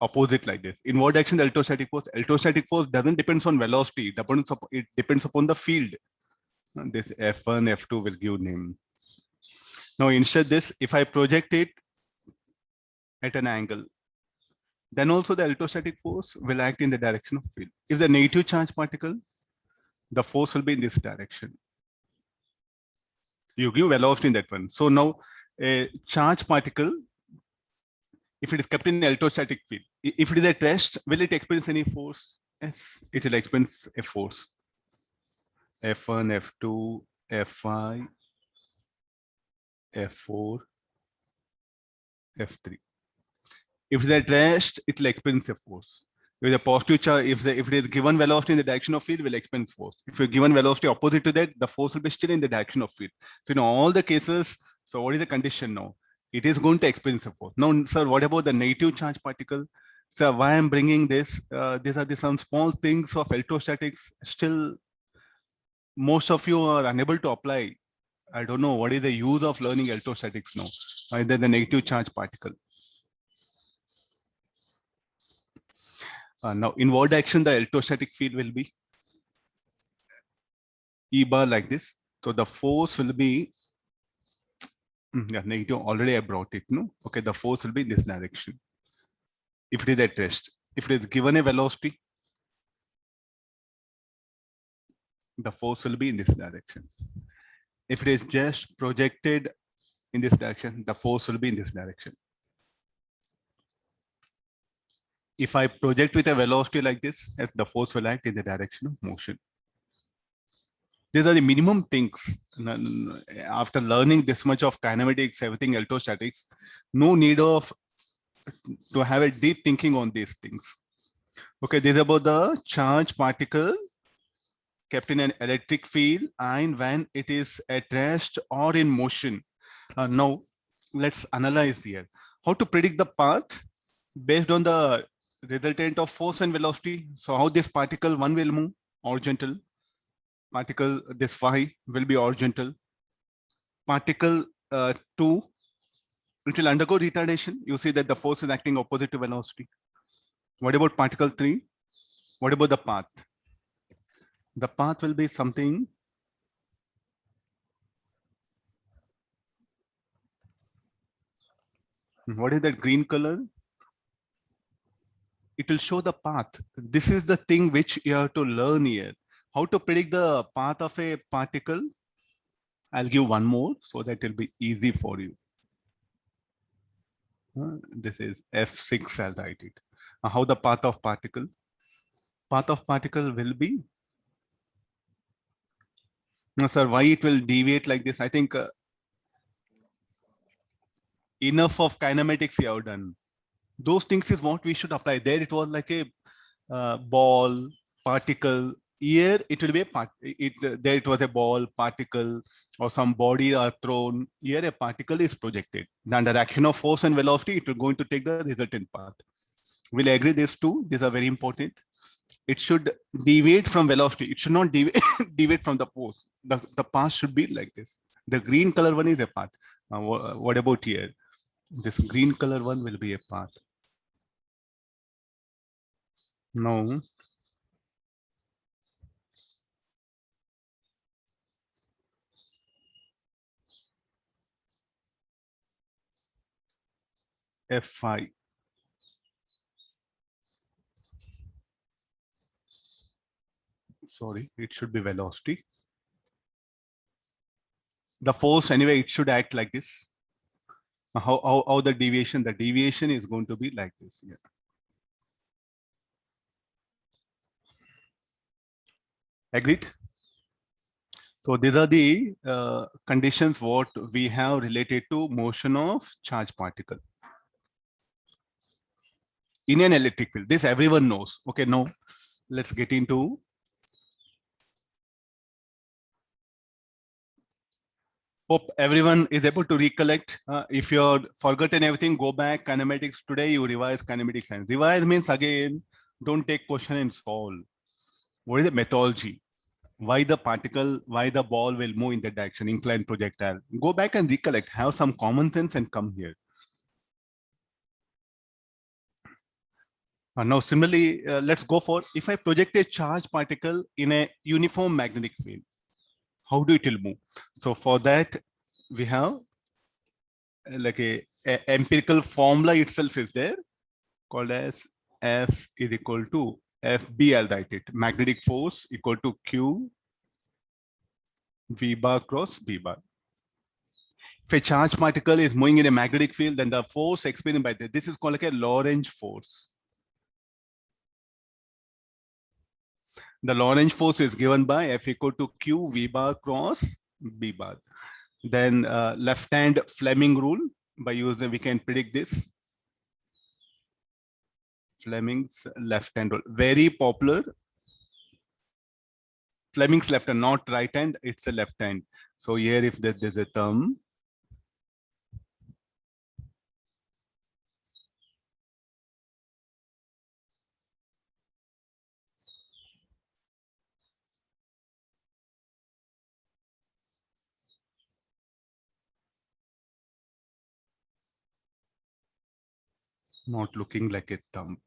opposite like this. In what direction the electrostatic force? Electrostatic force doesn't depend on velocity. It depends upon the field. This F1, F2 will give name. Now instead this, if I project it at an angle, then also the electrostatic force will act in the direction of field. If the negative charge particle, the force will be in this direction. You give velocity in that one. So now a charge particle, if it is kept in electrostatic field, if it is at rest, will it experience any force? Yes, it will experience a force. F1, F2, F5, F4, F3. If it's at rest, it will experience a force. With a positive charge, if it is given velocity in the direction of field, will experience force. If you're given velocity opposite to that, the force will be still in the direction of field. So in all the cases, so what is the condition now? It is going to experience a force. Now, sir, what about the negative charge particle? So why I'm bringing this? These are some small things of electrostatics. Still, most of you are unable to apply. I don't know what is the use of learning electrostatics now. Either the negative charge particle. Now, in what direction the electrostatic field will be? E bar like this. So the force will be, yeah, negative. Already I brought it. No, okay. The force will be in this direction. If it is at rest, if it is given a velocity, the force will be in this direction. If it is just projected in this direction, the force will be in this direction. If I project with a velocity like this, as the force will act in the direction of motion. These are the minimum things. After learning this much of kinematics, everything electrostatics, no need of to have a deep thinking on these things. Okay, this is about the charge particle kept in an electric field and when it is at rest or in motion. Now, let's analyze here. How to predict the path based on the resultant of force and velocity. So how this particle 1 will move horizontal. Particle this phi will be horizontal. Particle 2, it will undergo retardation. You see that the force is acting opposite to velocity. What about particle 3? What about the path? The path will be something. What is that green color? It will show the path. This is the thing which you have to learn here. How to predict the path of a particle? I'll give one more so that it will be easy for you. This is F6, I'll write it. How the path of particle? Path of particle will be. No, sir, why it will deviate like this? I think enough of kinematics you have done. Those things is what we should apply. There it was like a ball, particle. Here it will be a part. There it was a ball, particle, or some body are thrown. Here a particle is projected. Then the action of force and velocity, it will going to take the resultant path. We'll agree these two. These are very important. It should deviate from velocity. It should not deviate from the force. The path should be like this. The green color one is a path. What about here? This green color one will be a path. No. F5. Sorry, it should be velocity. The force anyway, it should act like this. How the deviation? The deviation is going to be like this. Yeah. Agreed? So these are the conditions what we have related to motion of charge particle in an electric field. This everyone knows. Okay, now let's get into. Hope everyone is able to recollect. If you're forgotten everything, go back. Kinematics today, you revise kinematics. And revise means again, don't take question and solve. What is the methodology? Why the particle, why the ball will move in that direction, inclined projectile. Go back and recollect, have some common sense and come here. Now, similarly, let's go for if I project a charged particle in a uniform magnetic field, how do it will move? So for that, we have like a empirical formula itself is there called as F is equal to FB. I'll write it. Magnetic force equal to Q V bar cross B bar. If a charged particle is moving in a magnetic field, then the force experienced by this is called like a Lorentz force. The Lorentz force is given by F equal to Q V bar cross B bar. Then left hand Fleming rule, by using we can predict this. Fleming's left hand rule, very popular. Fleming's left hand, not right hand, it's a left hand. So here if there's a term, not looking like a thumb.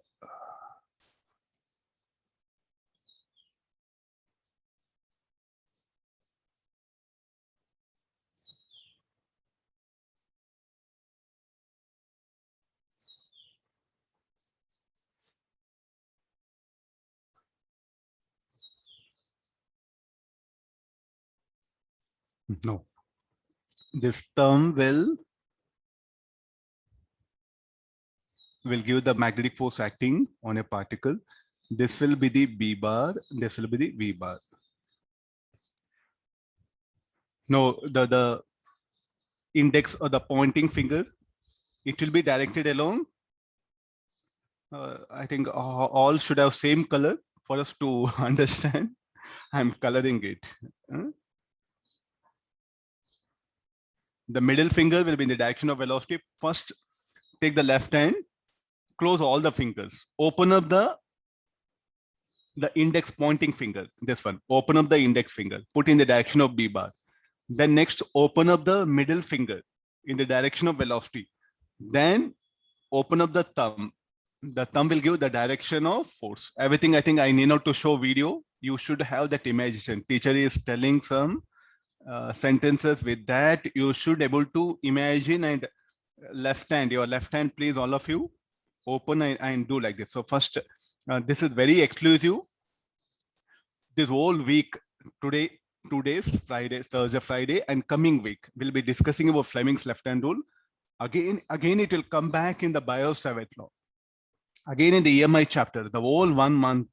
No, this term will give the magnetic force acting on a particle. This will be the B bar, this will be the V bar. No, the index or the pointing finger, it will be directed along. I think all should have same color for us to understand. I'm coloring it. The middle finger will be in the direction of velocity. First, take the left hand, close all the fingers, open up the index pointing finger, this one, open up the index finger, put in the direction of B bar. Then next, open up the middle finger in the direction of velocity. Then open up the thumb. The thumb will give the direction of force. Everything I think I need not to show video. You should have that imagination. Teacher is telling some sentences with that. You should able to imagine, and left hand, your left hand, please, all of you, open and do like this. So first, this is very exclusive. This whole week, today, 2 days, Friday, Thursday, Friday, and coming week, we'll be discussing about Fleming's left hand rule. Again, it will come back in the Biot-Savart law. Again in the EMI chapter, the whole 1 month.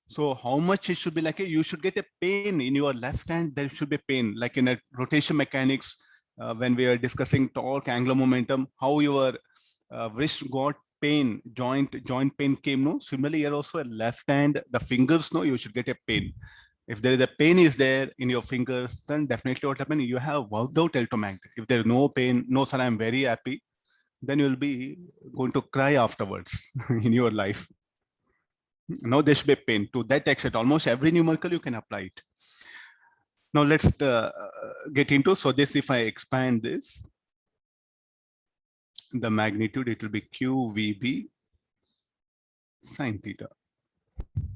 So how much it should be like you should get a pain in your left hand. There should be pain, like in a rotation mechanics, when we are discussing torque, angular momentum, how your wrist got pain, joint pain came. No, similarly here also a left hand, the fingers, no, you should get a pain. If there is a pain is there in your fingers, then definitely what happened, you have worked out electromagnetic. If there is no pain, no sir, I'm very happy, then you'll be going to cry afterwards in your life. Now there should be pain to that extent. Almost every numerical you can apply it. Now let's get into, so this, if I expand this, the magnitude, it will be QVB sine theta.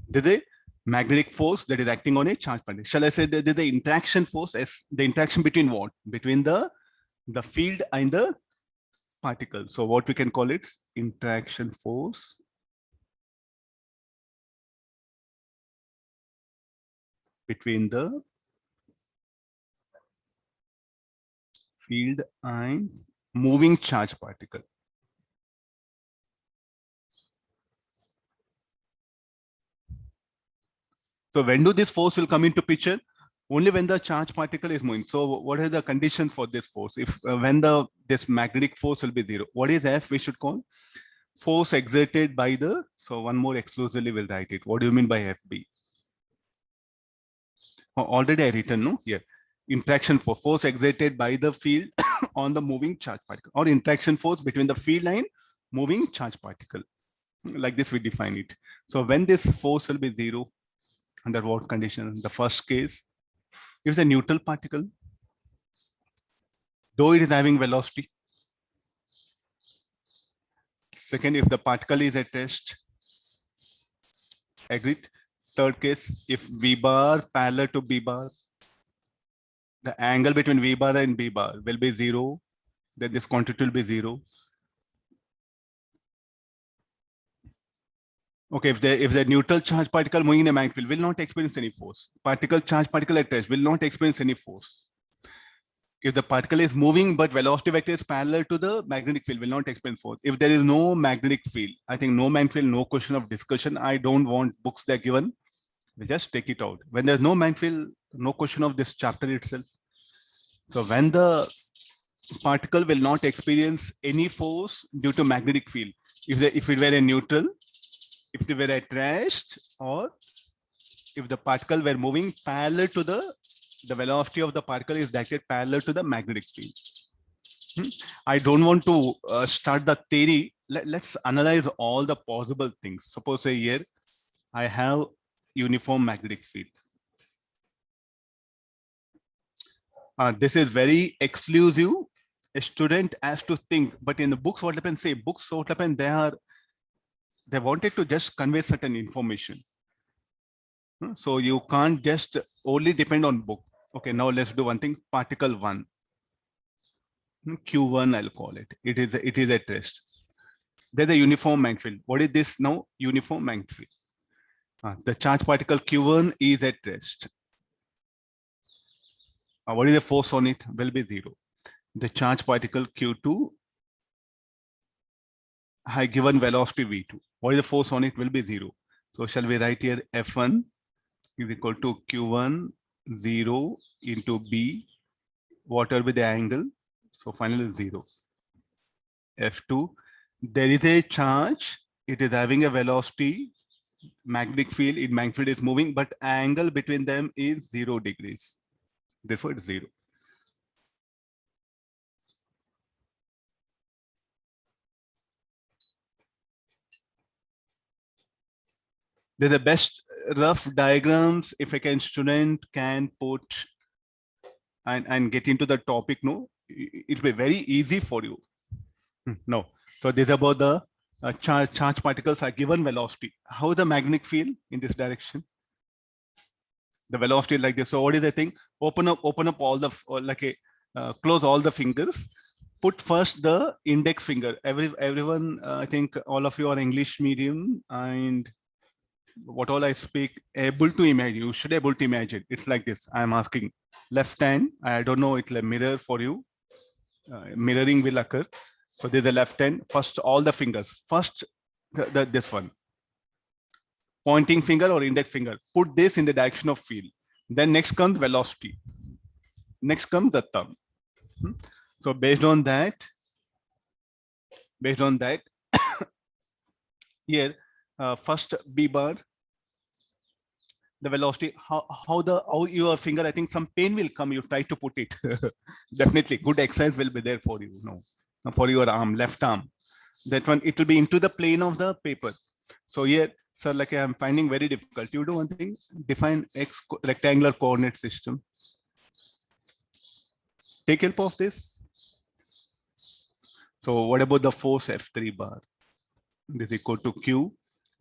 There's a magnetic force that is acting on a charge particle. Shall I say that there's the interaction force as the interaction between what? Between the field and the particle. So what we can call it interaction force between the field and moving charge particle. So when do this force will come into picture? Only when the charge particle is moving. So what is the condition for this force? If when this magnetic force will be zero, what is F we should call? Force exerted by the, so one more exclusively will write it. What do you mean by FB? Oh, already I written, no? Here. Interaction force exerted by the field on the moving charge particle, or interaction force between the field and moving charge particle. Like this we define it. So when this force will be zero, under what condition? The first case, if it's a neutral particle, though it is having velocity. Second, if the particle is at rest. Agreed? Third case, if V bar parallel to B bar, the angle between V bar and B bar will be 0, then this quantity will be 0. Okay, if the neutral charge particle moving in a magnetic field will not experience any force. Charge particle at rest will not experience any force. If the particle is moving but velocity vector is parallel to the magnetic field, will not experience force. If there is no magnetic field, I think no magnetic field, no question of discussion. I don't want books that are given. We just take it out. When there's no magnetic field, no question of this chapter itself. So when the particle will not experience any force due to magnetic field, if it were a neutral, if it were at rest, or if the particle were moving parallel to the velocity of the particle is directed parallel to the magnetic field. I don't want to start the theory. Let's analyze all the possible things. Suppose say here I have uniform magnetic field. This is very exclusive. A student has to think, but in the books, what happens? Say books, what happens? They wanted to just convey certain information. So you can't just only depend on book. Okay, now let's do one thing. Particle 1. Q1, I'll call it. It is at rest. There's a uniform magnetic field. What is this now? Uniform magnetic field. The charge particle Q1 is at rest. What is the force on it? Will be 0. The charge particle Q2 I given velocity V2. What is the force on it? Will be 0. So shall we write here F1 is equal to Q1 0 into B. What will be the angle? So finally 0. F2. There is a charge. It is having a velocity. Magnetic field. Magnetic field is moving, but angle between them is 0 degrees. Therefore, it's 0. There's the best rough diagrams if a student can put and get into the topic. No, it'll be very easy for you. No. So this is about the charge particles are given velocity. How is the magnetic field in this direction? The velocity is like this. So what is the thing? Open up all the close all the fingers. Put first the index finger. Everyone, I think all of you are English medium, and what all I speak able to imagine. You should be able to imagine. It's like this. I am asking left hand. I don't know. It's a mirror for you. Mirroring will occur. So there's a left hand. First, all the fingers. First, this one. Pointing finger or index finger. Put this in the direction of field. Then next comes velocity. Next comes the thumb. So based on that, here first B bar, the velocity. How your finger? I think some pain will come. You try to put it. Definitely, good exercise will be there for you. No, for your arm, left arm. That one, it will be into the plane of the paper. So here, sir, like I'm finding very difficult. You do one thing, define X rectangular coordinate system. Take help of this. So what about the force F3 bar? This is equal to Q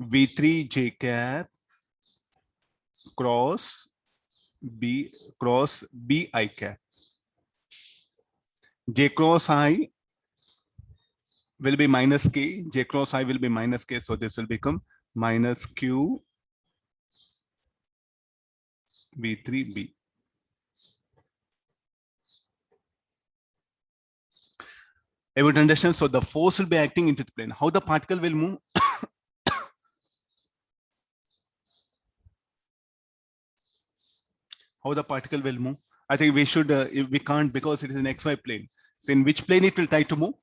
V3 J cap cross B I cap. J cross I will be minus K. J cross I will be minus K. So this will become minus Q V3B. Able to understand? So the force will be acting into the plane. How the particle will move? How the particle will move? I think we should, we can't because it is an XY plane. So in which plane it will try to move?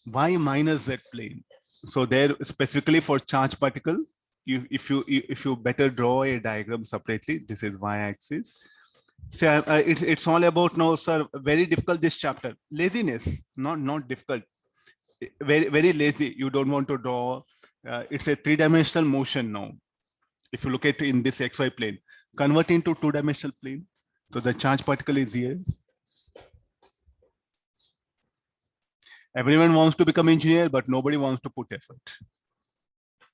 Y minus Z plane. So there specifically for charge particle, if you better draw a diagram separately, this is Y axis. So it's all about now, sir. Very difficult this chapter. Laziness, not difficult. Very lazy. You don't want to draw. It's a three-dimensional motion now. If you look at in this XY plane, convert into two-dimensional plane. So the charge particle is here. Everyone wants to become engineer, but nobody wants to put effort.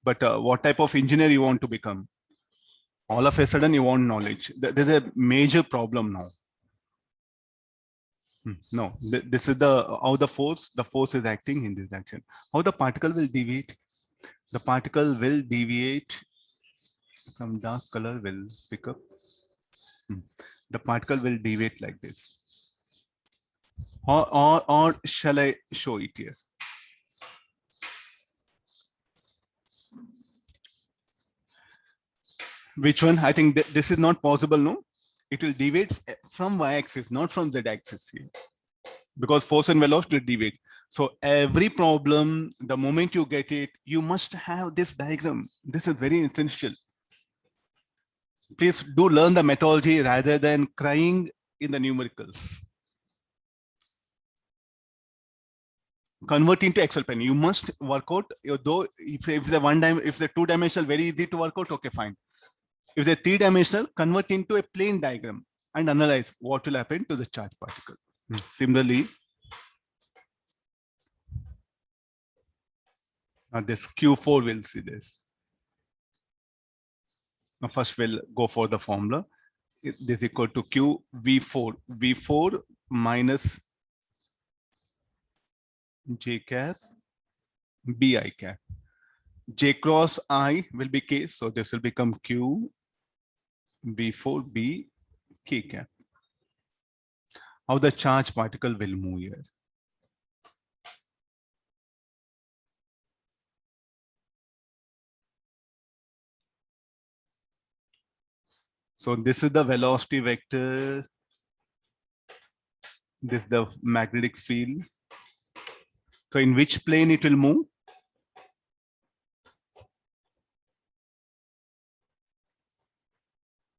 but what type of engineer you want to become? All of a sudden you want knowledge. There's a major problem now. No, this is how the force is acting in this direction. How the particle will deviate? The particle will deviate. Some dark color will pick up. The particle will deviate like this. Or shall I show it here? Which one? I think this is not possible, no? It will deviate from y-axis, not from z-axis here. Because force and velocity will deviate. So every problem, the moment you get it, you must have this diagram. This is very essential. Please do learn the methodology rather than crying in the numericals. Convert into Excel pen. You must work out. Though if the two-dimensional very easy to work out, okay, fine. If they're three-dimensional, convert into a plane diagram and analyze what will happen to the charge particle. Similarly, this Q4 will see this. Now first we'll go for the formula. This is equal to Q V4. V4 minus J cap BI cap. J cross I will be K. So this will become Q V4 B K cap. How the charge particle will move here. So this is the velocity vector. This is the magnetic field. So in which plane it will move?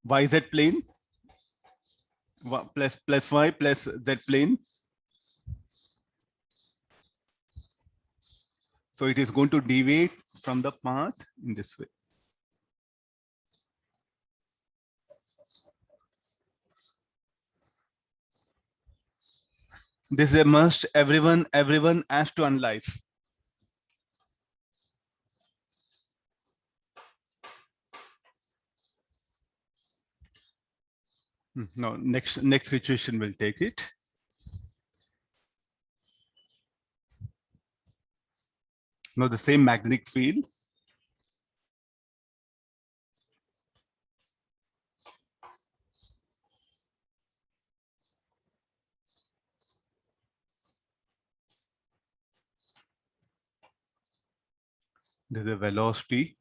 YZ plane plus Y plus Z plane. So it is going to deviate from the path in this way. This is a must. Everyone has to analyze. No, next situation will take it. Now the same magnetic field. There's a velocity.